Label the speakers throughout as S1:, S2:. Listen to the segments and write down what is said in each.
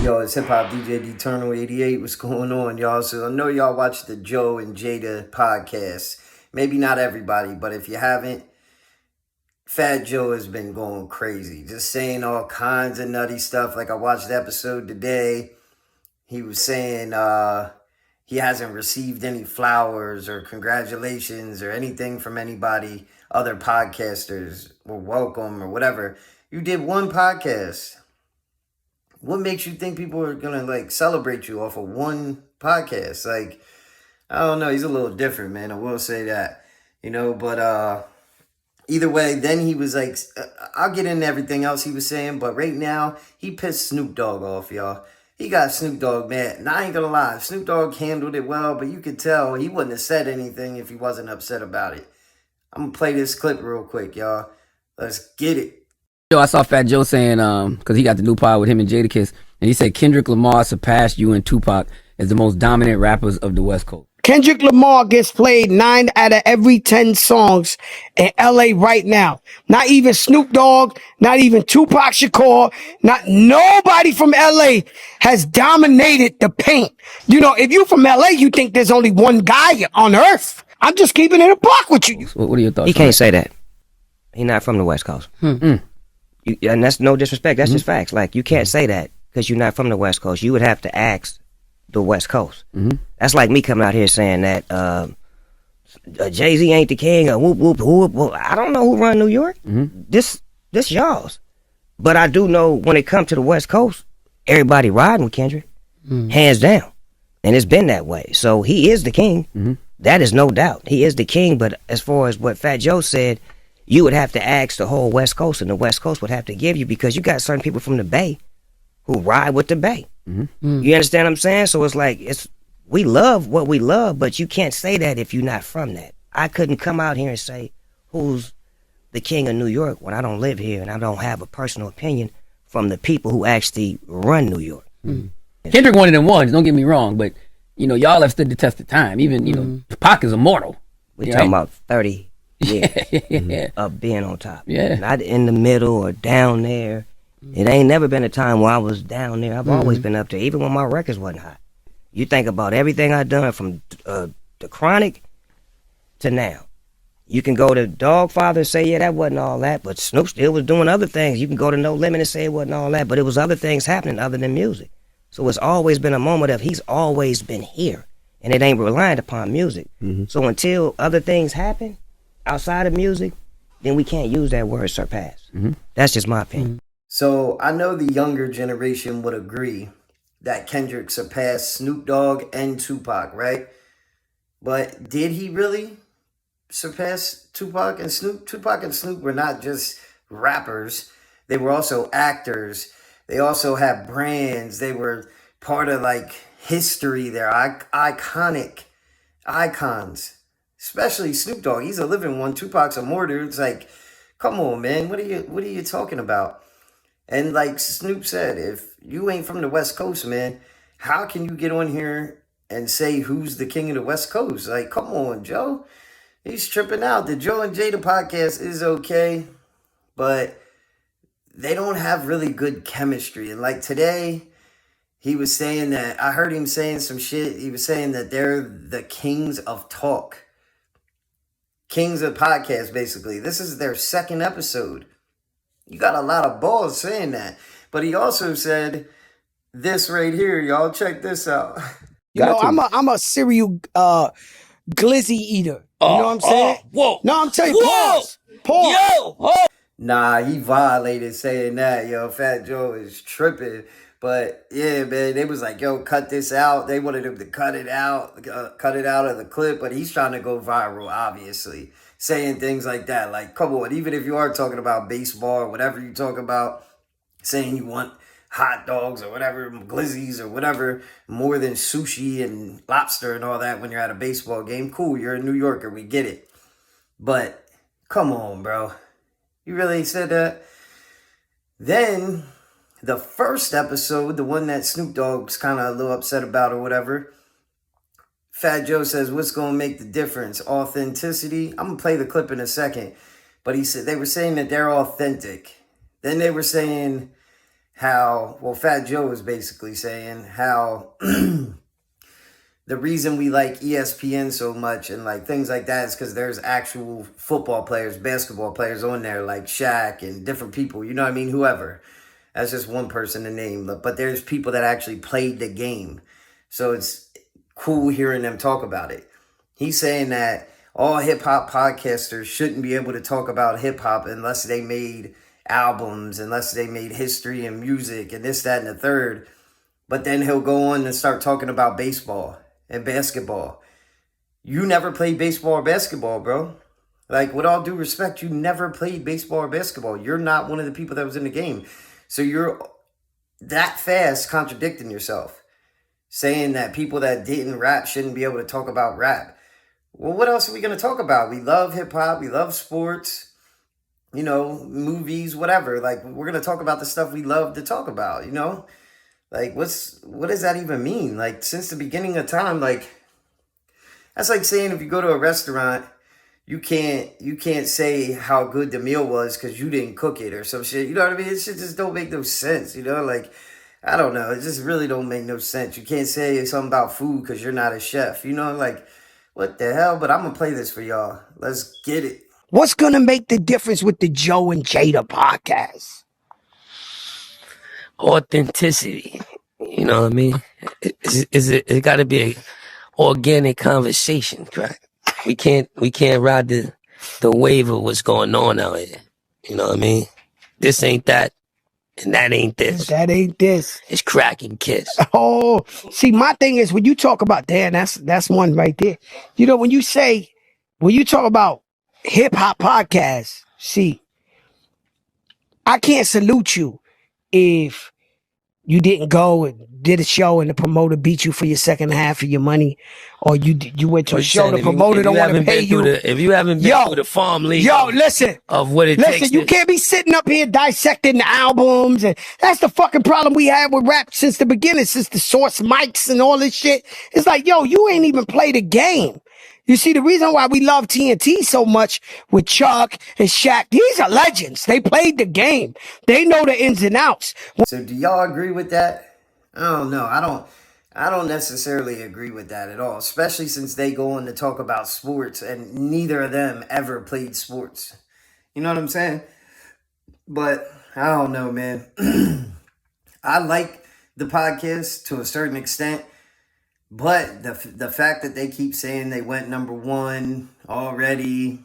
S1: Yo, it's Hip Hop DJ Eternal 88. What's going on, y'all? So I know y'all watch the Joe and Jada podcast. Maybe not everybody, but if you haven't, Fat Joe has been going crazy. Just saying all kinds of nutty stuff. Like I watched the episode today. He was saying he hasn't received any flowers or congratulations or anything from anybody. Other podcasters were welcome or whatever. You did one podcast. What makes you think people are gonna like celebrate you off of one podcast? Like, I don't know. He's a little different, man. I will say that, but either way, then he was like, I'll get into everything else he was saying, but right now he pissed Snoop Dogg off, y'all. He got Snoop Dogg mad. And I ain't gonna lie, Snoop Dogg handled it well, but you could tell he wouldn't have said anything if he wasn't upset about it. I'm gonna play this clip real quick, y'all. Let's get it.
S2: Yo, I saw Fat Joe saying, because he got the new pod with him and Jadakiss, and he said Kendrick Lamar surpassed you and Tupac as the most dominant rappers of the West Coast.
S3: Kendrick Lamar gets played 9 out of every 10 songs in LA right now. Not even Snoop Dogg, not even Tupac Shakur, not nobody from LA has dominated the paint. If you from LA, you think there's only one guy on earth. I'm just keeping it a buck with you.
S2: What are your thoughts?
S4: He can't say that. He's not from the West Coast. And that's no disrespect. That's just facts. Like, you can't say that because you're not from the West Coast. You would have to ask the West Coast. That's like me coming out here saying that Jay-Z ain't the king or whoop, whoop, whoop. Well, I don't know who run New York. This y'all's. But I do know when it comes to the West Coast, everybody riding with Kendrick. Hands down. And it's been that way. So he is the king. That is no doubt. He is the king. But as far as what Fat Joe said, you would have to ask the whole West Coast, and the West Coast would have to give you, because you got certain people from the Bay who ride with the Bay. You understand what I'm saying? So it's like, we love what we love, but you can't say that if you're not from that. I couldn't come out here and say who's the king of New York when I don't live here and I don't have a personal opinion from the people who actually run New York.
S2: Kendrick one of them ones, don't get me wrong, but y'all have stood the test of time. Even Pac is immortal.
S4: We're talking about 30 years of being on top. Not in the middle or down there. It ain't never been a time where I was down there. I've always been up there, even when my records wasn't hot. You think about everything I've done from the Chronic to now. You can go to Dogfather and say, yeah, that wasn't all that, but Snoop still was doing other things. You can go to No Limit and say it wasn't all that, but it was other things happening other than music. So it's always been a moment of he's always been here, and it ain't reliant upon music. So until other things happen outside of music, then we can't use that word surpass. That's just my opinion.
S1: So I know the younger generation would agree that Kendrick surpassed Snoop Dogg and Tupac, right? But did he really surpass Tupac and Snoop? Tupac and Snoop were not just rappers. They were also actors. They also had brands. They were part of like history. They're iconic icons. Especially Snoop Dogg. He's a living one. Tupac's a martyr. It's like, come on, man. What are you talking about? And like Snoop said, if you ain't from the West Coast, man, how can you get on here and say who's the king of the West Coast? Like, come on, Joe. He's tripping out. The Joe and Jada podcast is okay, but they don't have really good chemistry. And like today, he was saying that, I heard him saying some shit. He was saying that they're the kings of talk. Kings of podcast, basically. This is their second episode. You got a lot of balls saying that. But he also said this right here, y'all. Check this out.
S3: I'm a cereal glizzy eater. You know what I'm saying?
S2: Whoa.
S3: No, I'm telling you, pause.
S2: Yo.
S1: Nah, he violated saying that, yo. Fat Joe is tripping. But yeah, man, they was like, yo, cut this out. They wanted him to cut it out of the clip. But he's trying to go viral, obviously. Saying things like that. Like, come on, even if you are talking about baseball or whatever you talk about, saying you want hot dogs or whatever, glizzies or whatever, more than sushi and lobster and all that when you're at a baseball game. Cool, you're a New Yorker, we get it. But come on, bro. You really said that? Then the first episode, the one that Snoop Dogg's kind of a little upset about or whatever, Fat Joe says, what's going to make the difference? Authenticity? I'm going to play the clip in a second. But he said they were saying that they're authentic. Then they were saying Fat Joe was basically saying how the reason we like ESPN so much and like things like that is because there's actual football players, basketball players on there, like Shaq and different people, you know what I mean? Whoever. That's just one person to name. But there's people that actually played the game. So it's cool hearing them talk about it. He's saying that all hip-hop podcasters shouldn't be able to talk about hip-hop unless they made albums, unless they made history and music and this, that, and the third. But then he'll go on and start talking about baseball and basketball. You never played baseball or basketball, bro. Like, with all due respect, you never played baseball or basketball. You're not one of the people that was in the game. So you're that fast contradicting yourself, saying that people that didn't rap shouldn't be able to talk about rap. Well, what else are we going to talk about? We love hip-hop. We love sports, you know, movies, whatever. Like, we're going to talk about the stuff we love to talk about, you know? Like, what does that even mean? Like, since the beginning of time, like, that's like saying if you go to a restaurant, you can't say how good the meal was because you didn't cook it or some shit. You know what I mean? It shit just don't make no sense, you know? Like, I don't know. It just really don't make no sense. You can't say something about food because you're not a chef, you know? Like, what the hell? But I'm going to play this for y'all. Let's get it.
S3: What's going to make the difference with the Joe and Jada podcast?
S5: Authenticity. You know what I mean? It got to be a organic conversation, right? We can't ride the wave of what's going on out here. You know what I mean? This ain't that, and that ain't this.
S3: That ain't this.
S5: It's crack and kiss.
S3: Oh, see, my thing is when you talk about that's one right there. You know, when you talk about hip hop podcasts, see, I can't salute you if you didn't go and did a show and the promoter beat you for your second half of your money, or you went to a show, the promoter don't want to pay you.
S5: If you haven't been through the farm league,
S3: listen,
S5: of what it takes.
S3: Listen, you can't be sitting up here dissecting the albums, and that's the fucking problem we had with rap since the beginning, since the source mics and all this shit. It's like, yo, you ain't even played a game. You see, the reason why we love TNT so much with Chuck and Shaq, these are legends. They played the game. They know the ins and outs.
S1: So do y'all agree with that? I don't know. I don't necessarily agree with that at all, especially since they go on to talk about sports and neither of them ever played sports. You know what I'm saying? But I don't know, man. I like the podcast to a certain extent. But the fact that they keep saying they went number one already,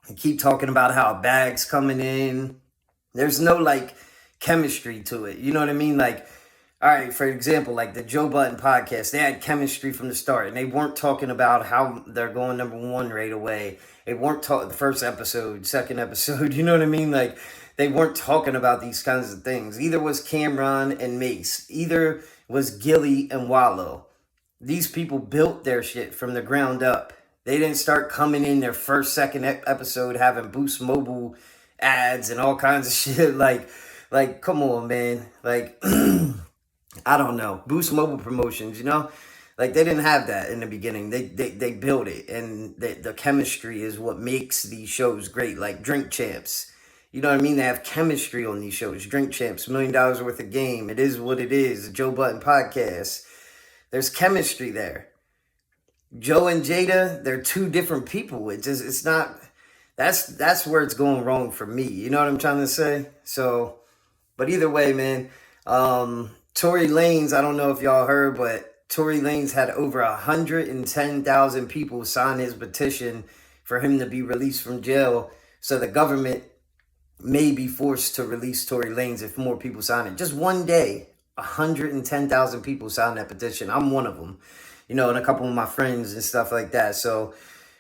S1: and keep talking about how bags coming in, there's no like chemistry to it. You know what I mean? Like, all right, for example, like the Joe Budden podcast, they had chemistry from the start, and they weren't talking about how they're going number one right away. They weren't talking the first episode, second episode. You know what I mean? Like, they weren't talking about these kinds of things. Either was Cameron and Mace. Either was Gilly and Wallow. These people built their shit from the ground up. They didn't start coming in their first, second episode having Boost Mobile ads and all kinds of shit. Like, come on, man. Like, I don't know. Boost Mobile promotions, you know? Like, they didn't have that in the beginning. They built it. And the chemistry is what makes these shows great. Like Drink Champs. You know what I mean? They have chemistry on these shows. Drink Champs, $1 million worth of game. It is what it is. The Joe Budden podcast. There's chemistry there. Joe and Jada, they're two different people. It's not, that's where it's going wrong for me. You know what I'm trying to say? So, but either way, man, Tory Lanez, I don't know if y'all heard, but Tory Lanez had over 110,000 people sign his petition for him to be released from jail. So the government may be forced to release Tory Lanez if more people sign it. Just one day. 110,000 people signed that petition. I'm one of them, you know, and a couple of my friends and stuff like that. So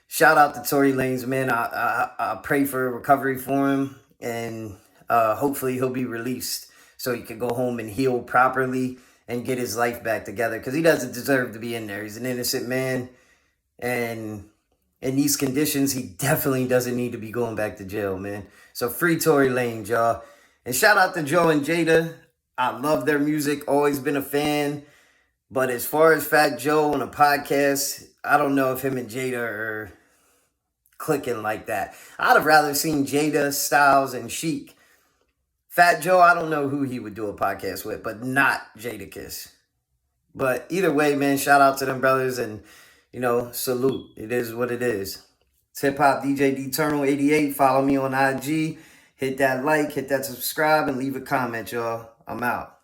S1: shout out to Tory Lanez, man. I pray for recovery for him, and hopefully he'll be released so he can go home and heal properly and get his life back together, because he doesn't deserve to be in there. He's an innocent man, and in these conditions, he definitely doesn't need to be going back to jail, man. So free Tory Lanez, y'all. And shout out to Joe and Jada. I love their music, always been a fan. But as far as Fat Joe on a podcast, I don't know if him and Jada are clicking like that. I'd have rather seen Jada, Styles, and Sheik Fat Joe, I don't know who he would do a podcast with, but not Jadakiss. But either way, man, shout out to them brothers and, salute. It is what it is. It's Hip Hop DJ Eternal 88. Follow me on IG. Hit that like, hit that subscribe, and leave a comment, y'all. I'm out.